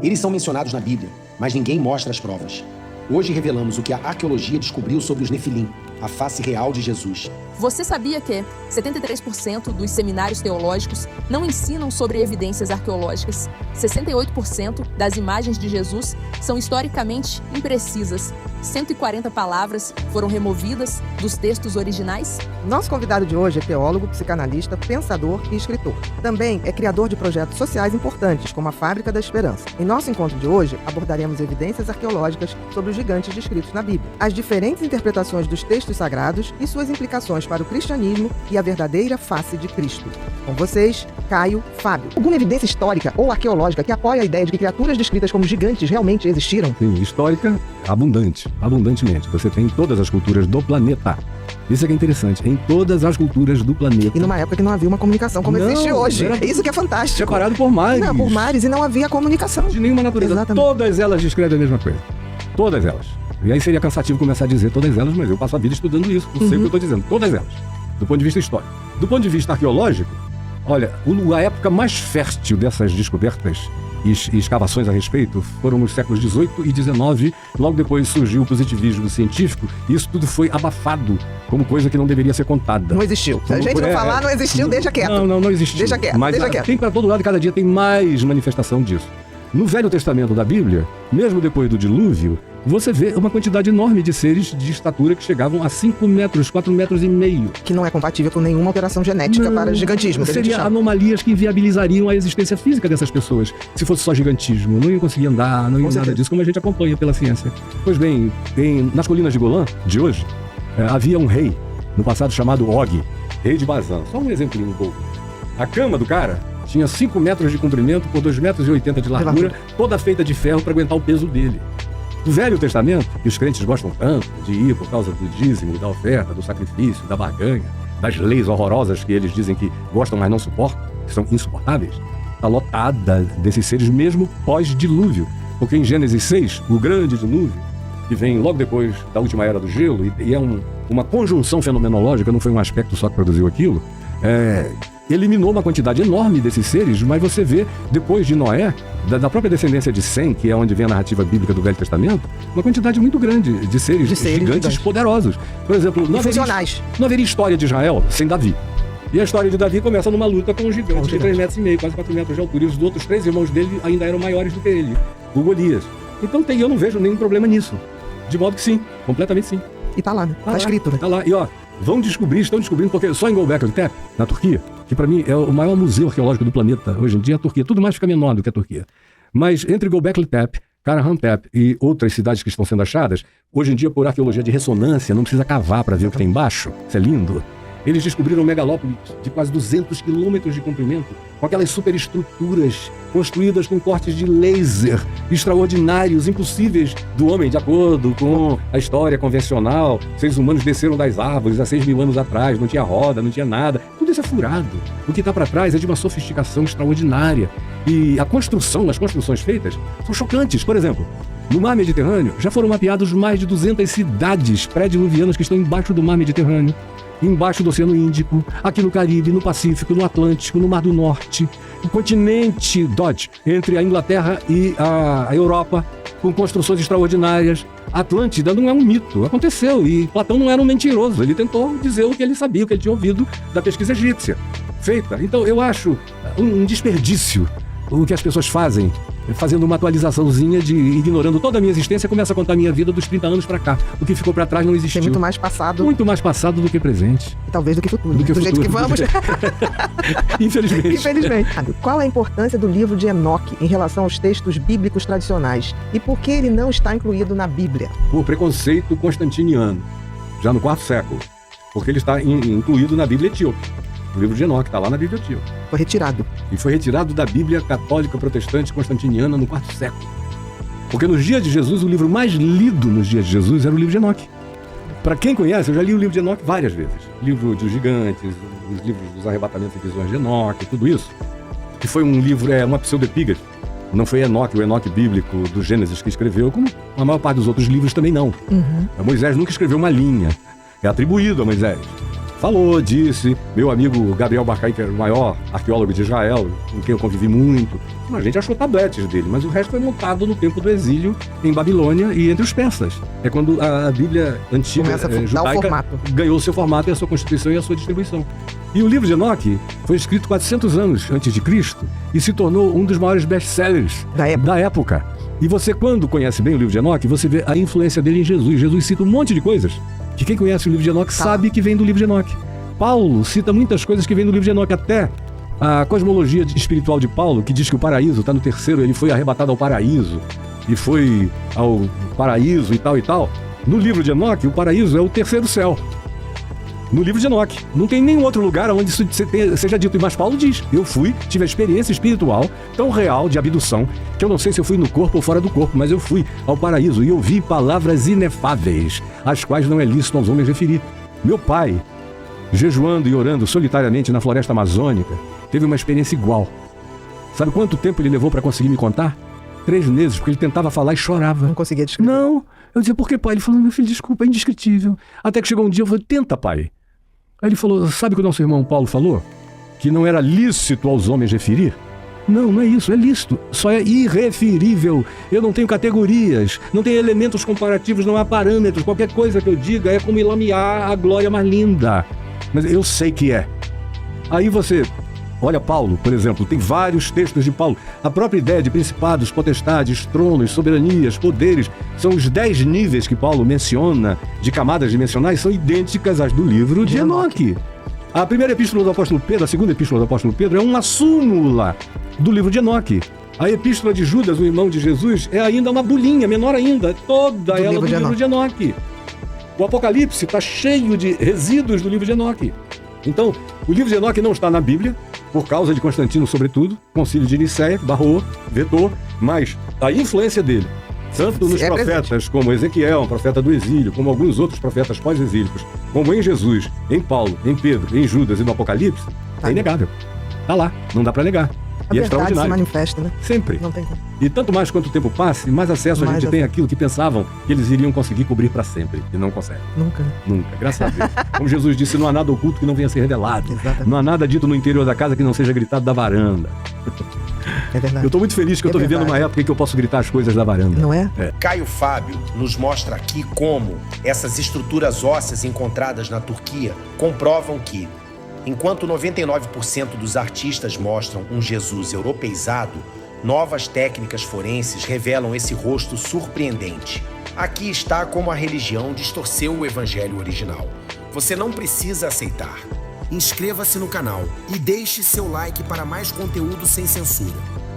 Eles são mencionados na Bíblia, mas ninguém mostra as provas. Hoje revelamos o que a arqueologia descobriu sobre os Nefilim, a face real de Jesus. Você sabia que 73% dos seminários teológicos não ensinam sobre evidências arqueológicas? 68% das imagens de Jesus são historicamente imprecisas. 140 palavras foram removidas dos textos originais? Nosso convidado de hoje é teólogo, psicanalista, pensador e escritor. Também é criador de projetos sociais importantes, como a Fábrica da Esperança. Em nosso encontro de hoje, abordaremos evidências arqueológicas sobre os gigantes descritos na Bíblia, as diferentes interpretações dos textos sagrados e suas implicações para o cristianismo e a verdadeira face de Cristo. Com vocês, Caio Fábio. Alguma evidência histórica ou arqueológica que apoia a ideia de que criaturas descritas como gigantes realmente existiram? Sim, histórica, abundantemente. Você tem em todas as culturas do planeta. Isso é que é interessante, em todas as culturas do planeta. E numa época que não havia uma comunicação como existe hoje. É isso que é fantástico. Separado por mares. Não, por mares e não havia comunicação. De nenhuma natureza. Exatamente. Todas elas descrevem a mesma coisa. Todas elas. E aí seria cansativo começar a dizer todas elas, mas eu passo a vida estudando isso. Eu sei o que eu estou dizendo. Todas elas. Do ponto de vista histórico. Do ponto de vista arqueológico, olha, a época mais fértil dessas descobertas e escavações a respeito foram nos séculos XVIII e XIX. Logo depois surgiu o positivismo científico e isso tudo foi abafado como coisa que não deveria ser contada. Não existiu. Se a gente não falar, não existiu, deixa quieto. Não existiu. Deixa quieto, mas deixa quieto. Tem para todo lado e cada dia tem mais manifestação disso. No Velho Testamento da Bíblia, mesmo depois do dilúvio, você vê uma quantidade enorme de seres de estatura que chegavam a 5 metros, 4 metros e meio. Que não é compatível com nenhuma alteração genética para gigantismo. Seria anomalias que inviabilizariam a existência física dessas pessoas. Se fosse só gigantismo, não iam conseguir andar, não ia nada disso, como a gente acompanha pela ciência. Pois bem, nas colinas de Golã, de hoje, havia um rei, no passado chamado Og, rei de Bazã. Só um exemplinho bobo. A cama do cara tinha 5 metros de comprimento por 2,80 metros de largura, toda feita de ferro para aguentar o peso dele. No Velho Testamento, que os crentes gostam tanto de ir por causa do dízimo, da oferta, do sacrifício, da barganha, das leis horrorosas que eles dizem que gostam, mas não suportam, que são insuportáveis, está lotada desses seres mesmo pós-dilúvio. Porque em Gênesis 6, o grande dilúvio, que vem logo depois da última era do gelo, e é uma conjunção fenomenológica, não foi um aspecto só que produziu aquilo, eliminou uma quantidade enorme desses seres, mas você vê, depois de Noé, da própria descendência de Sem, que é onde vem a narrativa bíblica do Velho Testamento, uma quantidade muito grande de seres gigantes poderosos. Por exemplo, não haveria história de Israel sem Davi. E a história de Davi começa numa luta com um gigante de 3,5 metros, quase 4 metros de altura. E os outros 3 irmãos dele ainda eram maiores do que ele, o Golias. Então eu não vejo nenhum problema nisso. De modo que sim, completamente sim. E tá lá, né? Tá escrito, né? Tá lá. E estão descobrindo, porque só em Göbekli Tepe, na Turquia, que para mim é o maior museu arqueológico do planeta hoje em dia, a Turquia. Tudo mais fica menor do que a Turquia. Mas entre Göbekli Tepe, Karahan-Tepe e outras cidades que estão sendo achadas, hoje em dia, por arqueologia de ressonância, não precisa cavar para ver o que tem embaixo. Isso é lindo. Eles descobriram megalópolis de quase 200 quilômetros de comprimento, com aquelas superestruturas construídas com cortes de laser extraordinários, impossíveis do homem, de acordo com a história convencional. Seres humanos desceram das árvores há 6.000 anos atrás, não tinha roda, não tinha nada. Tudo isso é furado. O que está para trás é de uma sofisticação extraordinária. E as construções feitas, são chocantes. Por exemplo, no mar Mediterrâneo, já foram mapeados mais de 200 cidades pré-diluvianas que estão embaixo do mar Mediterrâneo, embaixo do Oceano Índico, aqui no Caribe, no Pacífico, no Atlântico, no Mar do Norte, o continente Dodge, entre a Inglaterra e a Europa, com construções extraordinárias. A Atlântida não é um mito, aconteceu, e Platão não era um mentiroso, ele tentou dizer o que ele sabia, o que ele tinha ouvido da pesquisa egípcia feita. Então eu acho um desperdício o que as pessoas fazem, fazendo uma atualizaçãozinha ignorando toda a minha existência, começa a contar a minha vida dos 30 anos pra cá. O que ficou pra trás não existiu. Tem muito mais passado. Muito mais passado do que presente. E talvez do que futuro. Do jeito que vamos. Infelizmente. Qual a importância do livro de Enoque em relação aos textos bíblicos tradicionais? E por que ele não está incluído na Bíblia? Por preconceito constantiniano, já no IV século. Porque ele está incluído na Bíblia etíope. O livro de Enoque está lá na Bíblia etíope. Foi retirado. E foi retirado da Bíblia católica protestante constantiniana no IV século. Porque nos dias de Jesus, o livro mais lido nos dias de Jesus era o livro de Enoque. Para quem conhece, eu já li o livro de Enoque várias vezes. O livro dos gigantes, os livros dos arrebatamentos e visões de Enoque, tudo isso. Que foi um livro, uma pseudepiga. Não foi Enoque, o Enoque bíblico do Gênesis que escreveu, como a maior parte dos outros livros também não. Moisés nunca escreveu uma linha. É atribuído a Moisés. falou, disse, meu amigo Gabriel Barcaim, que era o maior arqueólogo de Israel, com quem eu convivi muito, a gente achou tabletes dele, mas o resto foi montado no tempo do exílio em Babilônia e entre os persas. É quando a Bíblia antiga Começa a dar o judaica formato. ganhou o seu formato e a sua constituição e a sua distribuição. E o livro de Enoque foi escrito 400 anos antes de Cristo e se tornou um dos maiores best-sellers da época. E você, quando conhece bem o livro de Enoque, você vê a influência dele em Jesus. Jesus cita um monte de coisas que quem conhece o livro de Enoque sabe que vem do livro de Enoque. Paulo cita muitas coisas que vêm do livro de Enoque, até a cosmologia espiritual de Paulo, que diz que o paraíso está no terceiro, ele foi arrebatado ao paraíso e foi ao paraíso e tal e tal. No livro de Enoque, o paraíso é o terceiro céu. No livro de Enoque. Não tem nenhum outro lugar onde isso seja dito. Mas Paulo diz, eu tive a experiência espiritual tão real de abdução, que eu não sei se eu fui no corpo ou fora do corpo, mas eu fui ao paraíso e ouvi palavras inefáveis, às quais não é lícito aos homens referir. Meu pai, jejuando e orando solitariamente na floresta amazônica, teve uma experiência igual. Sabe quanto tempo ele levou para conseguir me contar? 3 meses, porque ele tentava falar e chorava. Não conseguia descrever. Não. Eu dizia, por que, pai? Ele falou, meu filho, desculpa, é indescritível. Até que chegou um dia, eu falei, tenta, pai. Aí ele falou, sabe o que o nosso irmão Paulo falou? Que não era lícito aos homens referir? Não, não é isso, é lícito. Só é irreferível. Eu não tenho categorias, não tenho elementos comparativos, não há parâmetros. Qualquer coisa que eu diga é como ilamear a glória mais linda. Mas eu sei que é. Aí você... Olha Paulo, por exemplo, tem vários textos de Paulo. A própria ideia de principados, potestades, tronos, soberanias, poderes, são os 10 níveis que Paulo menciona, de camadas dimensionais, são idênticas às do livro de Enoque. A primeira epístola do apóstolo Pedro, a segunda epístola do apóstolo Pedro é uma súmula do livro de Enoque. A epístola de Judas, o irmão de Jesus, é ainda uma bulinha, menor ainda, toda ela do livro de Enoque. O Apocalipse está cheio de resíduos do livro de Enoque. Então, o livro de Enoque não está na Bíblia, por causa de Constantino, sobretudo, Concílio de Nicéia, barrou, vetou, mas a influência dele, tanto nos profetas como Ezequiel, um profeta do exílio, como alguns outros profetas pós-exílicos, como em Jesus, em Paulo, em Pedro, em Judas e no Apocalipse, é inegável. Está lá, não dá para negar. A e é verdade extraordinário. se manifesta, né? Sempre. Não tem como. E tanto mais quanto o tempo passe, mais acesso a gente tem àquilo que pensavam que eles iriam conseguir cobrir para sempre. E não conseguem. Nunca. Nunca. Graças a Deus. Como Jesus disse, não há nada oculto que não venha a ser revelado. Exatamente. Não há nada dito no interior da casa que não seja gritado da varanda. É verdade. Eu estou muito feliz que eu estou vivendo uma época em que eu posso gritar as coisas da varanda. Não é? Caio Fábio nos mostra aqui como essas estruturas ósseas encontradas na Turquia comprovam que, enquanto 99% dos artistas mostram um Jesus europeizado, novas técnicas forenses revelam esse rosto surpreendente. Aqui está como a religião distorceu o evangelho original. Você não precisa aceitar. Inscreva-se no canal e deixe seu like para mais conteúdo sem censura.